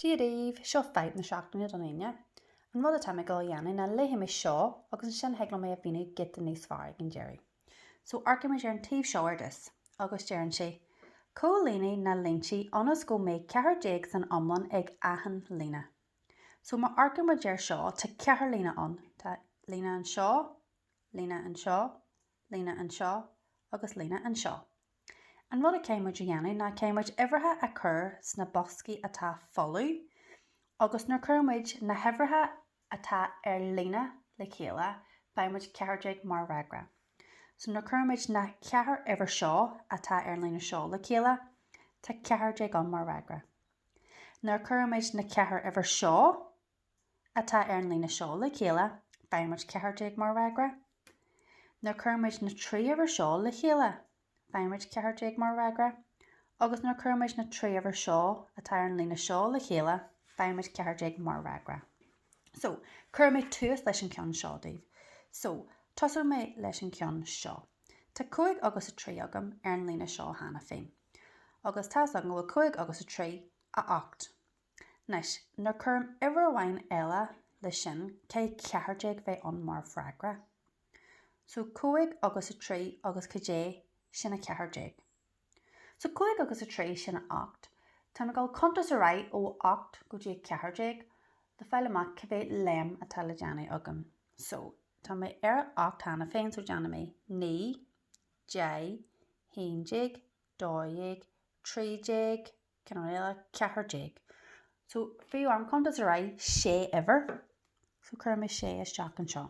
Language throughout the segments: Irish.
Díadíomh seo feidh na seachtaine don aine. An rud atá mé go dhéanamh na léithe mé seo agus sin heagla mé a bhíú git a níos fearr an Jerry. So arca mé ar an taobh seo ar dis, agus dearan sé. Cólíní na lintí anas go méid cethar déag san omlan ag ahan lína. So má arca mé dear seo tá cethar lína an. Tá lína an seo, lína an seo, lína an seo, agus lína an seo. An rud a céimiid a dhéanamh ná céimiid ibrithe a chur sna boscaí atá folú, agus nar chuirmid na hebrithe atá ar lína le chéile beidimiid cethar déag mar ragra. So nar chuirmid na cethar ibhir seo atá ar lína seo le chéile, tá cethar déag an mar ragra. Nar chuirmid na cethar ibhir seo atá ar lína seo le chéile, beidimiid cethar déag mar ragra. Nar chuirmid na trí ibhir seo le chéile, beidimiid cethar déag mar ragra. Agus nar chuirmid na trí ibhir seo atá ar lína seo le chéile, beidimiid cethar déag mar ragra. So, chuirmid tús leis an ceann seo, Dave. So, tosar mé leis an ceann seo. Tá 5 agus a 3 agam ar an lína seo hána féin. Agus tá agam bhfuil 5 agus a 3 a 8. Nes, nar chuirm ibhir bhain eile le sin cé cethar déag bheith an mar fragra. So 5 agus a 3 agus cé sin a cethar déag. So 5 agus a 3 sin a 8. Tá me gáil contas a raibh ó 8 go dtí cethar déag, de feile amach cibé lem atá le deanna agam. So, tá mé ar 8 hána féin so deanna mé ní, dé, haon déag, dó déag, trí déag, cinnéile cethar déag. So, fiú am contas a raibh sé ibhir, so chuir mé sé isteach an seo.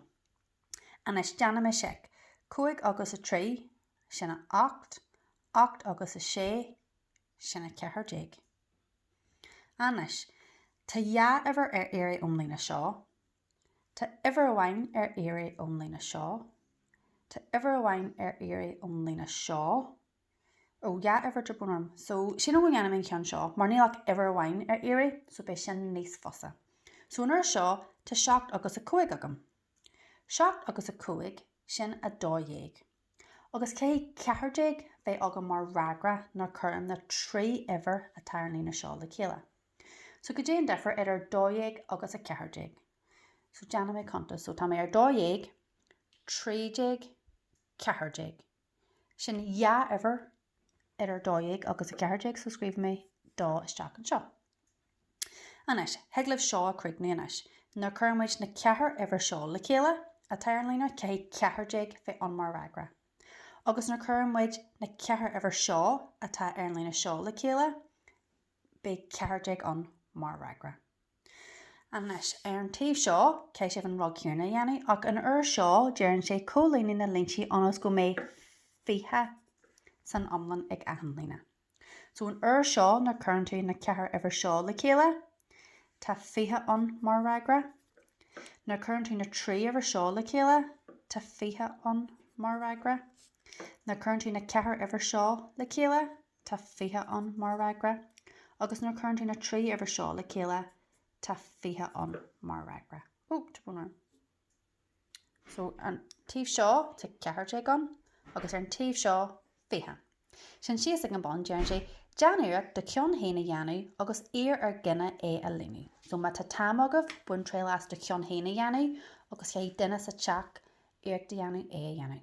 An is deanna mé seic 5 agus a 3 sin a 8, 8 agus a 6 sin a cethar déag. Anis, tá dhá ibhir ar éire ón lína seo, tá ibhir amháin ar éire ón lína seo, tá ibhir amháin ar éire ón lína seo, ó dhá ibhir de bunarm. So sin bhfuil dhéanam an ceann seo, mar níl ibhir amháin ar éire, so bé sin níos fosa. So nar seo tá 7 agus a 5 agam. 7 agus a 5 sin a 2 déag. Agus cé cethar déag bheith agam mar ragra nar chuirm na trí ibhir atá ar lína seo le chéile. So go dtí an deafar ar 2 déag agus a cethar déag. So deanna mé contas, so tá mé ar 2 déag, 3 déag, cethar déag. Sin dhá ibhir ar 2 déag agus a cethar déag, so scríomh mé 2 isteach an seo. Anis, heaglah seo a cruigní anis. Nar chuirmid na cethar ibhir seo le chéile atá ar lína cé cethar déag bheith an mar ragra. Agus nar chuirmid na cethar ibhir seo atá ar lína seo le chéile, bé cethar déag an mar ragra. Anis, ar an taobh seo, cé sibh an rug chéarna dhéanamh, ach an seo dearann sé cólíní na lintí anas go méid fiche san omlan ag ahan lína. So an seo nar chuirn tú na cethar ibhir seo le chéile, tá fiche an mar ragra. Nar chuirn tú na trí ibhir seo le chéile, tá fiche an mar ragra. Nar chuirn tú na cethar ibhir seo le chéile, tá fiche an mar ragra. Agus nar chuirn tú na trí ibhir seo le chéile, tá fiche an mar ragra. Ó, tá bunarm. So an taobh seo tá cethar déag an, agus ar an taobh seo fiche. Sin sios ag an bon dearann sé deanúach do ceann héna dhéanamh agus ar gine é a líniú. So má tá támagah buin tréil as do ceann héna dhéanamh agus cé duine sa teach ar de dhéanamh é a dhéanamh.